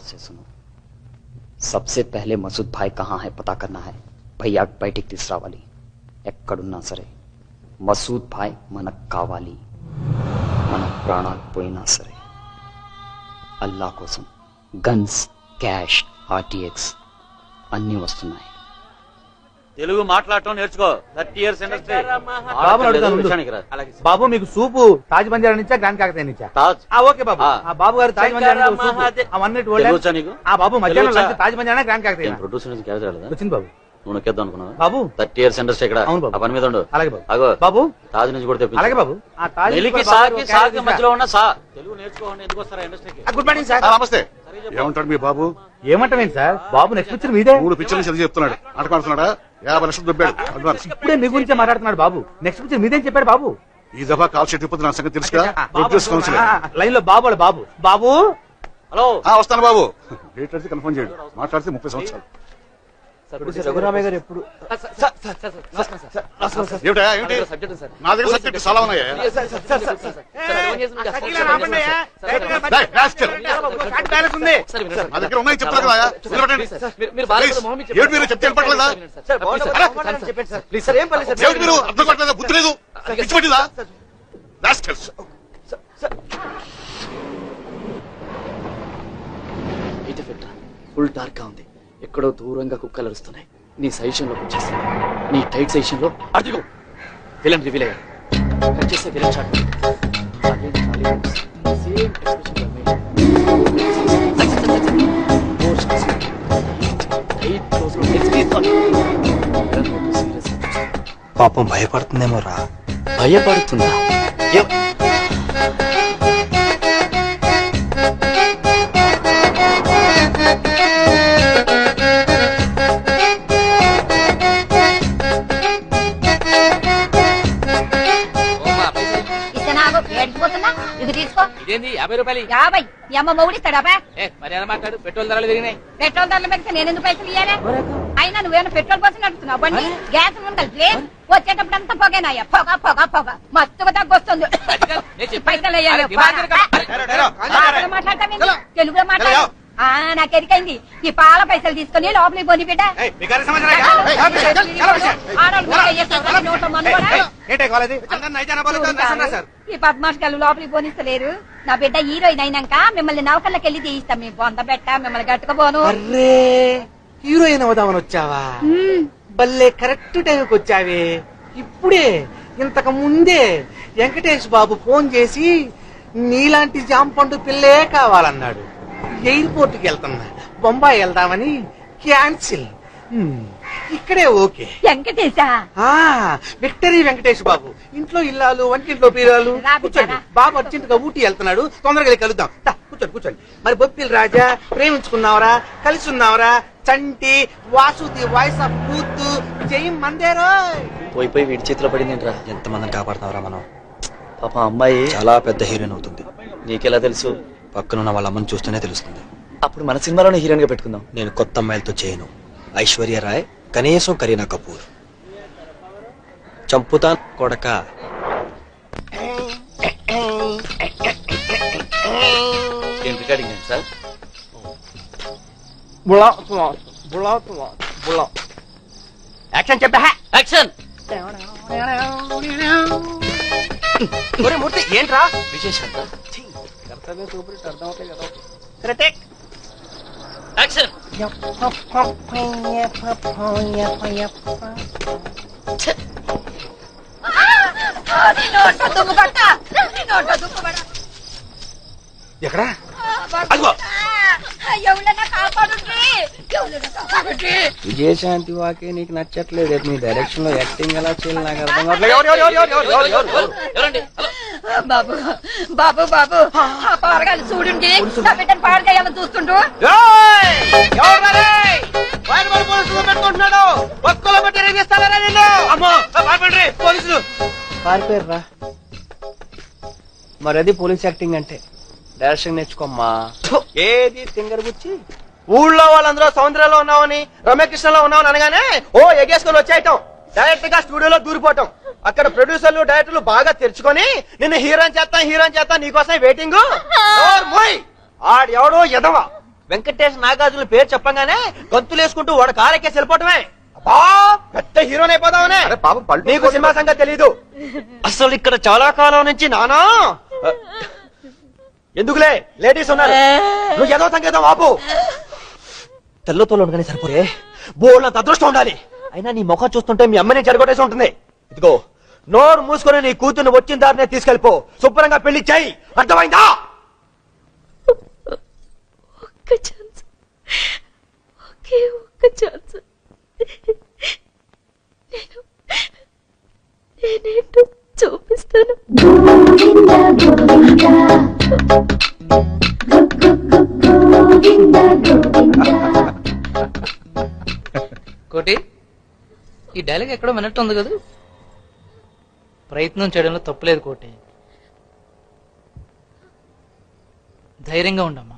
से सुनो, सबसे पहले मसूद भाई कहाँ है पता करना है. भैया బయటికి తీసుకురావాలి. ఎక్కడున్నా సరే మసూద్ భాయ్ మనకు కావాలి. మన ప్రాణాలు పోయినా సరే. అల్లా కోసం గన్స్, క్యాష్, ఆర్టీఎక్స్ అన్నీ వస్తున్నాయి. తెలుగు మాట్లాడటం నేర్చుకో. 30 years ఇండస్ట్రీ. బాబు మీకు సూపు తాజ్ బంజారా నుంచా గ్రాండ్ కాకతీయ నుంచా? ఓకే బాబు. బాబు గారు తాజ్ బంజారా బాబు మధ్యాహ్నం తాజ్ బంజారా గ్రాండ్ కాకతీయ వచ్చింది బాబు. నువ్వు నొక్కేద్దాం అనుకున్నావా? బాబు 30 years ఇండస్ట్రీ ఇక్కడ. అవును బాబు. ఆ పని మీద ఉండు. అలాగే బాబు. అగో బాబు తాజ్ నుంచి కూడా తెప్పించు. అలాగే బాబు. మధ్యలో ఉన్న సా తెలుగు నేర్చుకోండి. ఎందుకు వస్తారా ఇండస్ట్రీకి? Good morning sir. నమస్తే. ఏమంటాడు మీ బాబు? ఏమంటావేంటి సార్? బాబు నెక్స్ట్ పిక్చర్ మీదే. 3 పిక్చర్లు చదివి చెప్తున్నాడు. ఆటమాడుతున్నాడా? 50 లక్షలు దొబ్బాడు. ఇప్పుడే మీ గురించే మాట్లాడుతున్నాడు బాబు. నెక్స్ట్ పిక్చర్ మీదేం చెప్పాడు బాబు? ఈ దఫా కాల్ చెట్టు నా సంగతి తెలుసుగా. ప్రొడ్యూస్ కౌన్సిల్ లైన్ లో బాబు బాబు బాబు. హలో వస్తాను బాబు. డేట్ అడితే కన్ఫర్మ్ చేయండి. మాట్లాడితే 30 సంవత్సరాలు. రఘురామయ్య గారు ఎప్పుడు నా దగ్గర సబ్జెక్ట్ చాలా ఉన్నాయా? నా దగ్గర ఉన్నాయి చెప్తారు కదా. మీరు చెప్తే పట్టలేదా? మీరు అర్థం పట్టలేదా? బుద్ధి లేదు. పిచ్చి పట్టిందా? ఫుల్ డార్క్ గా ఉంది. ఎక్కడో దూరంగా కుక్కలు అరుస్తున్నాయి. నీ సజెషన్ లోకి వచ్చేస్తాను. నీ టైట్ సజెషన్ లో అదిగో విలన్ రివీల్ అయ్యాడు. కట్ చేస్తే విలన్ షాట్. పాపం భయపడుతుందేమో రా. భయపడుతుందా? ఇదేంది 50 రూపాయలు? 50. ఈ అమ్మ మొగుడు ఇస్తాడా? మరి ఎలా మాట్లాడు? పెట్రోల్ ధరలు పెరిగినాయి. పెట్రోల్ ధరలు పెరిగితే నేను ఎందుకు పైసలు ఇయ్యాలి? అయినా నువ్వేమైనా పెట్రోల్ కోసం నడుస్తున్నావు బండి? గ్యాస్ కలిపి వచ్చేటప్పుడు అంతా పొగేనాయ్యా. పొగ పొగ పొగ మస్తుగా తగ్గొస్తుంది. పైసలు వేయాలి. మాట్లాడతాను తెలుగులో మాట్లాడు. నాకు ఎరికైంది. ఈ పాల పైసలు తీసుకుని లోపలికి పోని బిడ్డ. ఈ పద్మాష్ గారు లోపలికి పోనిస్తలేరు. నా బిడ్డ హీరోయిన్ అయినాక మిమ్మల్ని నౌకర్లకు వెళ్ళి తీయిస్తాం. మీ బొంద పెట్ట మిమ్మల్ని గట్టుకపోను. హీరోయిన్ అవుదామని వచ్చావా? బల్లే కరెక్ట్ టైంకి వచ్చావే. ఇప్పుడే ఇంతకు ముందే వెంకటేష్ బాబు ఫోన్ చేసి నీలాంటి జాంపండు పిల్లే కావాలన్నాడు. ఎయిర్పోర్ట్ కి వెళ్తున్నా, బొంబాయి వెళ్దామని క్యాన్సిల్. ఇక్కడే ఓకే. వెంకటేశా? విక్టరీ వెంకటేష్ బాబు. ఇంట్లో ఇల్లాలు, వంటింట్లో పీరాలు. కూర్చోండి. బాబు అర్జెంట్ గా ఊటీ వెళ్తున్నాడు. తొందరగా కలుద్దాం. కూర్చోండి కూర్చోండి. మరి బొప్పిల్ రాజా, ప్రేమించుకున్నావరా, కలిసి ఉన్నావరా, చంటి, వాసుది, వాయిస్ ఆఫ్ బూత్, జై మందేరో. పోయి పోయి వీడి చేతిలో పడిందేంట్రా? ఎంతమందిని కాపాడుతున్నావురా మనం? పాప అమ్మాయి చాలా పెద్ద హీరోయిన్ అవుతుంది. నీకెలా తెలుసు? పక్కనున్న వాళ్ళ అమ్మని చూస్తేనే తెలుస్తుంది. అప్పుడు మన సినిమాలోనే హీరోయిన్ గా పెట్టుకుందాం. నేను కొత్త అమ్మాయిలతో చేయను. ఐశ్వర్య రాయ్, కనీసం కరీనా కపూర్. చంపుతా కొడక. సార్ యాక్షన్ చెప్పా. యాక్షన్. మూర్తి ఏంట్రా విశేషం? సరే టేక్ యాక్షన్. ఎక్కడా? ఎవరైనా కాపాడుండ్రి, ఎవరైనా కాపాడుండ్రి. విజయశాంతి వాకే నీకు నచ్చట్లేదు. మీ డైరెక్షన్ లో యాక్టింగ్ ఎలా చేయాలి నాకు అర్థం ఎవరండి? బాబు బాబు బాబు ఆ పోరగాళ్ళు చూడండి, నా బిడ్డను పాడు చేయాలని చూస్తుంటూ. పెట్టుకుంటున్నాడు ఒక్కలో పెట్టి రేగిస్తారా నిన్ను? అమ్మో పోలీసులు పారిపోయారా? మరి అది పోలీస్ యాక్టింగ్ అంటే. డైరెక్షన్ నేర్చుకోమ్మా. ఏది తింగర్ గుచ్చి ఊళ్ళో వాళ్ళందరూ సముద్రంలో ఉన్నామని రమ్యకృష్ణలో ఉన్నామని అనగానే ఓ ఎగేసుకొని వచ్చేయటం, డైరెక్ట్ గా స్టూడియోలో దూరిపోవటం. అక్కడ ప్రొడ్యూసర్లు డైరెక్టర్లు బాగా తెరుచుకొని నిన్ను హీరోని చేస్తా నీకోసం వెయిటింగ్. ఆడు ఎవడో ఎదవ వెంకటేష్ నాగార్జున పేరు చెప్పగానే గంతులేసుకుంటూ వాడు కారెక్కేసి వెళ్ళిపోవటమే. అబ్బా పెద్ద హీరోని అయిపోదామనే. నీకు సినిమా సంగతి తెలీదు. అసలు ఇక్కడ చాలా కాలం నుంచి నానా ఎందుకులే లేడీస్ ఉన్నారు, నువ్వు ఏదో సంకేతం ఆపు. తెల్లతోలు ఉండగానే సరిపోయే బోళ్ళంత అదృష్టం ఉండాలి. అయినా నీ ముఖం చూస్తుంటే మీ అమ్మని చెడగొట్టేసి ఉంటుంది. ఇదిగో నోరు మూసుకొని నీ కూతుర్ని వచ్చిన దారినే తీసుకెళ్ళిపో, శుభ్రంగా పెళ్లి చేయి, అర్థమైందా? ఒక్క ఛాన్స్, ఒకే ఒక్క ఛాన్స్. నేనేంటో చూపిస్తాను. కోటి, ఈ డైలాగ్ ఎక్కడో వినట్టు ఉంది కదా. ప్రయత్నం చేయడంలో తప్పులేదు కోటి. ధైర్యంగా ఉండమ్మా.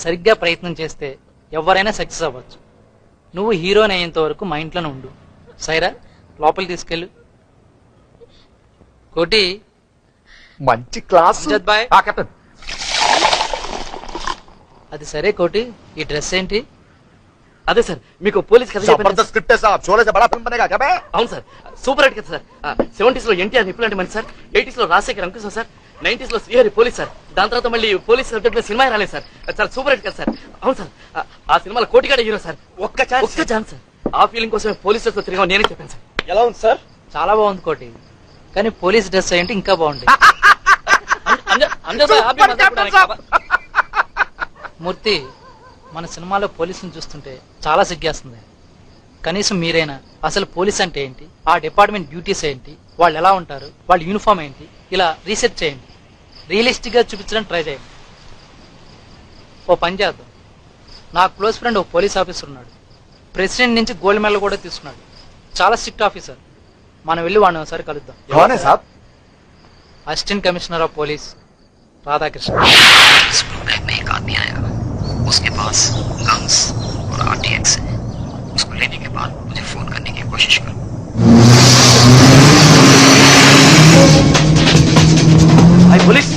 సరిగ్గా ప్రయత్నం చేస్తే ఎవరైనా సక్సెస్ అవ్వచ్చు. నువ్వు హీరోని అయ్యేంత వరకు మా ఇంట్లోనే ఉండు. సైరా లోపలికి తీసుకెళ్ళు. కోటి మంచి క్లాస్. అమ్జద్ బాయ్. కెప్టెన్. అది సరే కోటి, ఈ డ్రెస్ ఏంటి? అదే సార్, మీకు పోలీస్ కథ చెప్పాను. జబర్దస్త్ స్క్రిప్ట్ है साहब, शोले से बड़ा फिल्म बनेगा क्या बे? అవును సార్, సూపర్ హిట్ కదా సార్. 70s లో ఎన్టీఆర్ నిప్పులు అంటే మంచి సార్, 80s లో రాజశేఖర్ అంకుశం సార్, 90s లో శ్రీహరి పోలీస్ సార్, దాని తర్వాత మళ్ళీ పోలీస్ సబ్జెక్ట్ మీద సినిమా రాలేదు సార్. చాలా సూపర్ హిట్ కదా సార్. అవును సార్, ఆ సినిమాలో కోటిగాడ హీరో సార్. ఒక్క ఛాన్స్ సార్. ఆ ఫీలింగ్ కోసం పోలీసులతో తిరిగా నేనే చెప్పాను సార్. ఎలా ఉంది సార్? చాలా బాగుంది కోటి, కానీ పోలీస్ డ్రెస్ అయ్యంటే ఇంకా బాగుంది. మూర్తి, మన సినిమాలో పోలీసుని చూస్తుంటే చాలా సిగ్గేస్తుంది. కనీసం మీరైనా అసలు పోలీస్ అంటే ఏంటి, ఆ డిపార్ట్మెంట్ డ్యూటీస్ ఏంటి, వాళ్ళు ఎలా ఉంటారు, వాళ్ళ యూనిఫామ్ ఏంటి, ఇలా రీసెర్చ్ చేయండి. రియలిస్టిక్ గా చూపించడానికి ట్రై చేయండి. ఓ పని చేద్దాం. నా క్లోజ్ ఫ్రెండ్ ఓ పోలీస్ ఆఫీసర్ ఉన్నాడు. ప్రెసిడెంట్ నుంచి గోల్డ్ మెడల్ కూడా తీసుకున్నాడు. చాలా స్ట్రిక్ట్ ఆఫీసర్. మనం వెళ్ళి వాడిని ఒకసారి కలుద్దాం. कौन है साहब? Assistant commissioner of police Radhakrishna. इस प्रोग्राम में एक आदमी आएगा, उसके पास गन्स और RTX है. उसको लेने के बाद मुझे फोन करने की कोशिश करो. हाय पुलिस.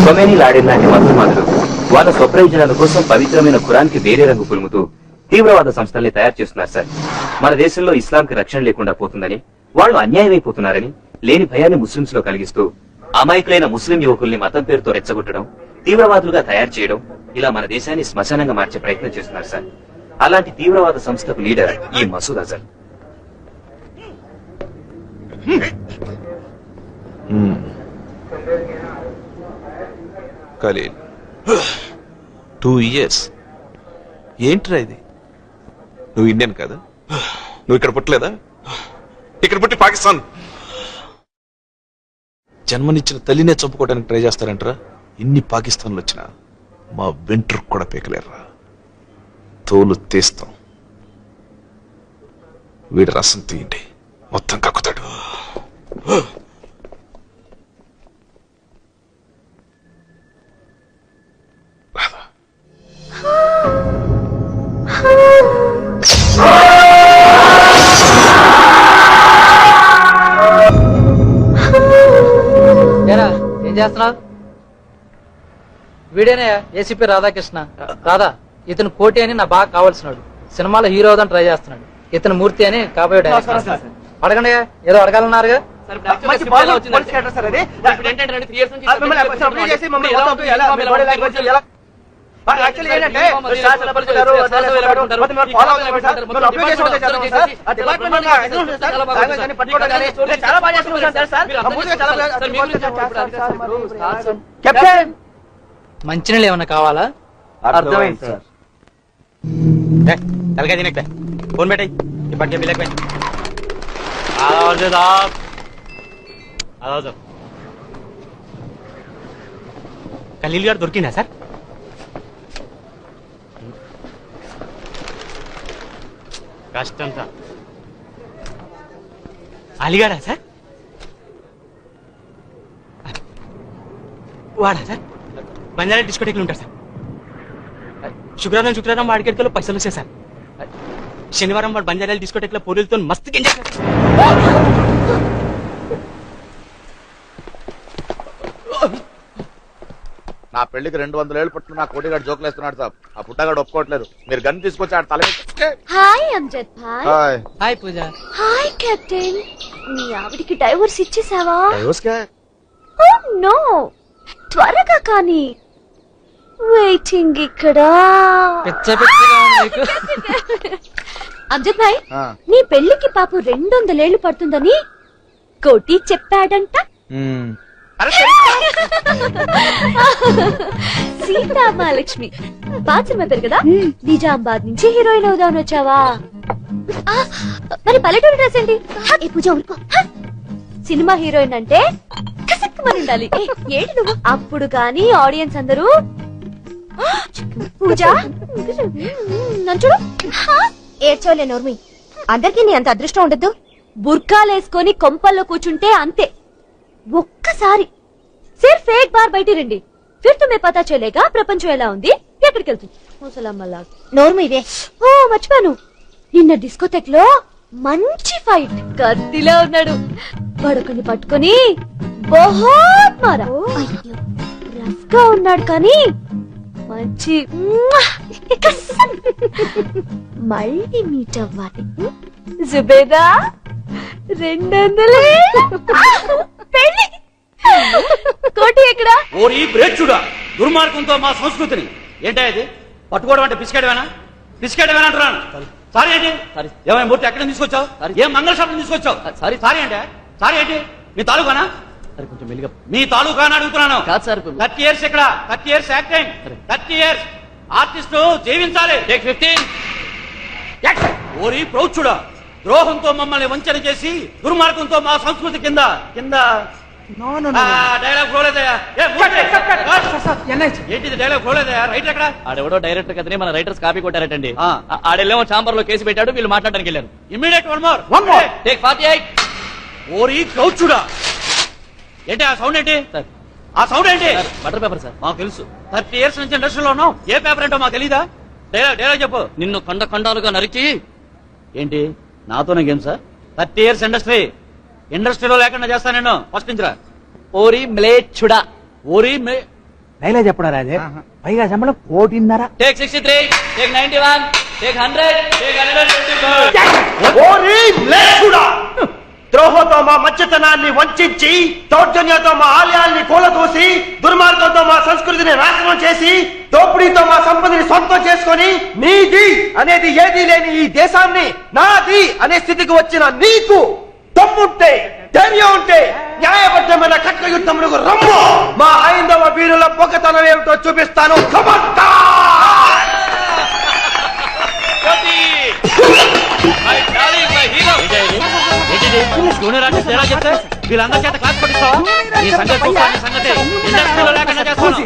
కొమేని లాడిన మొదలు వాళ్ళ స్వప్రయోజనాల కోసం పవిత్రమైన ఖురాన్కి వేరే రంగు పులుముతూ తీవ్రవాద సంస్థల్ని తయారు చేస్తున్నారు సార్. మన దేశంలో ఇస్లాంకి రక్షణ లేకుండా పోతుందని, వాళ్ళు అన్యాయమైపోతున్నారని లేని భయాన్ని ముస్లింస్ లో కలిగిస్తూ అమాయకులైన ముస్లిం యువకుల్ని మతం పేరుతో రెచ్చగొట్టడం, తీవ్రవాదులుగా తయారు చేయడం, ఇలా మన దేశాన్ని శ్మశానంగా మార్చే ప్రయత్నం చేస్తున్నారు సార్. అలాంటి తీవ్రవాద సంస్థకు లీడర్ ఈ మసూద్ అజర్. ఖలీల్ 2 years ఏంట్రా ఇది? నువ్వు ఇండియన్ కదా? నువ్వు ఇక్కడ పుట్టలేదా? ఇక్కడ పుట్టి పాకిస్తాన్ జన్మనిచ్చిన తల్లినే చంపుకోవడానికి ట్రై చేస్తారంటరా. ఇన్ని పాకిస్తాన్లు వచ్చినా మా వెంట్రుకు కూడా పీకలేరురా. తోలు తీస్తాం. వీడి రసం తీయండి, మొత్తం కక్కుతాడు. ఏరా ఏం చేస్తున్నావు? వీడేనే ఏసీపీ రాధాకృష్ణ. రాధా, ఇతను కోటి అని నా బాగా కావాల్సినాడు. సినిమాలో హీరో అవుదాన్ని ట్రై చేస్తున్నాడు. ఇతను మూర్తి అని కాబోయే డైరెక్టర్. అడగండి, ఏదో అడగాలన్నారుగా. మంచినీళ్ళు ఏమన్నా కావాలా? అర్థమైంది సార్. తలకాయ తినట్లే ఫోన్ పెట్టాయి. ఇప్పటికే బిల్లకి ఖలీల్ గారు దొరికిందా సార్? కష్టం సార్. అలీగాడా సార్? వాడా సార్? బంజారా డిస్కోటెక్లు ఉంటారు సార్. శుక్రవారం వాడికెట్లో పైసలు వచ్చాయి సార్. శనివారం వాడు బంజారా డిస్కోటెక్ల పూరీలతో మస్తు ఎంజాయ్. నా పెళ్లికి 200 ఏళ్ళు పుట్టిన నా కోటిగాడు జోకులు వేస్తున్నాడు సార్. ఆ పుట్టగాడు ఒప్పుకోవట్లేదు. మీరు గన్ తీసుకొచ్చి ఆడ తల hi Amjad bhai. Hi. Hi Pooja. Hi captain. నీ ఆవిడికి డైవర్స్ ఇచ్చేసావా? డైవర్స్ ఓ నో, త్వరగా కానీ. వెయిటింగ్ ఇక్కడ. పిచ్చ పిచ్చగా ఉంది నీకు. అమ్జద్ భాయ్, నీ పెళ్లికి పాపు 200 ఏళ్లు పడుతుందని కోటి చెప్పాడంట. సీతామహాలక్ష్మి పాత సినిమా పేరు కదా. నిజామాబాద్ నుంచి హీరోయిన్ అవుదామని వచ్చావా? మరి పల్లెటూరు డ్రెస్ ఏంటి? ఏ పూజ ఊరుకో. సినిమా హీరోయిన్ అంటే కసక్కుమని ఉండాలి. ఏంటి నువ్వు? అప్పుడు కానీ ఆడియన్స్ అందరూ పూజ నన్ను చూడు. ఏడ్చోలే నోర్మి. అందరికీ నీ అంత అదృష్టం ఉండద్దు. బుర్కాలేసుకొని కొంపల్లో కూర్చుంటే అంతే. ఒక్కసారి సిర్ఫ్ ఏక్ బార్ బయట రండి, ఫిర్ తుమ్మే పతా చలేగా ప్రపంచం ఎలా ఉంది, ఎక్కడికి వెళ్తుంది. ముసలమ్మలా నోర్మి ఇదే. ఓ మర్చిపోయాను, నిన్న డిస్కోటెక్ లో మంచి ఫైట్. కత్తిలా ఉన్నాడు. పడుకుని పట్టుకుని బహుత్ మారా. రఫ్ గా ఉన్నాడు కానీ మంచి. మళ్ళీ మీట్ అవ్వాలి. జుబేదా 200 పెళ్లి. కోటి ఎక్కడా? ఓరి బ్రేచుడా, దుర్మార్గంతో మా సంస్కృతిని ఏంటా ఇది పట్టుకోవడం అంటే బిస్కెట్ వేనా అంటున్నాను. సారీ ఏంటి? ఏమైనా మూర్తి ఎక్కడ తీసుకొచ్చావు? ఏం మంగళ షాప్ తీసుకొచ్చావు? సారీ అంటే సారీ ఏంటి? మీ తాలూకానా? కొంచెం మెల్లిగా. మీ తాలూకా అని అడుగుతున్నాను. 30 years ఇక్కడ 30 years యాక్టింగ్, 30 years ఆర్టిస్ట్ జీవించాలి. 15. ఓరి ప్రౌచుడా, ద్రోహంతో మమ్మల్ని వంచన చేసి దుర్మార్గంతో మా సంస్కృతి కింద డైలాగ్ ఫ్లోలేదయ్యా. ఏంటిది డైలాగ్ ఫ్లోలేదయ్యా? రైటర్ ఎక్కడ? ఆడెవడో డైరెక్టర్ కథని మన రైటర్స్ కాపీ కొట్టారటండి. ఆడెళ్ళేమో చాంబర్ లో కేసు పెట్టాడు, వీళ్ళు మాట్లాడడానికి వెళ్ళారు. Immediate one more take 48. ఓరి ప్రౌచుడా, ఏంటి ఆ సౌండ్ ఏంటి? ఆ సౌండ్ ఏంటి? Butter paper sir. మాకు తెలుసు. 30 years నుంచి ఇండస్ట్రీలో ఉన్నావు. ఏ పేపర్ ఏంటో మాకు తెలీదా? డైలాగ్ చెప్పు. నిన్ను ఖండాలుగా నరికి. ఏంటి నాతోనే గేమ్ సార్? 30 years ఇండస్ట్రీలో లేకుండా చేస్తా నేను. ఫస్ట్ నుంచి రా. ఓరి మ్లేచ్చుడా. ఓరి డైలాగ్ చెప్పడం రాదే పైగా శంబళం 1.5 టేక్ 63, టేక్ 91, టేక్ 100, టేక్ 125. ద్రోహంతో మా మధ్యతనాన్ని వంచి దౌర్జన్యంతో మా ఆలయాల్ని కూలదూసి దుర్మార్గంతో మా సంస్కృతిని నాశనం చేసి దోపిడీతో మా సంపదని సొంతం చేసుకొని నీది అనేది ఏదీ లేని ఈ దేశాన్ని నాది అనే స్థితికి వచ్చిన నీకు దమ్ముంటే ధైర్యం ఉంటే న్యాయబద్ధమైన కట్ల యుద్ధములకు రమ్ము. మా హైందవ వీరుల పొగతనం ఏమిటో చూపిస్తాను. వీళ్ళందరి చేత క్లాస్ పట్టిస్తావా? ఈ సంగతి ఇండస్ట్రీలో లేకుండా చేస్తాను.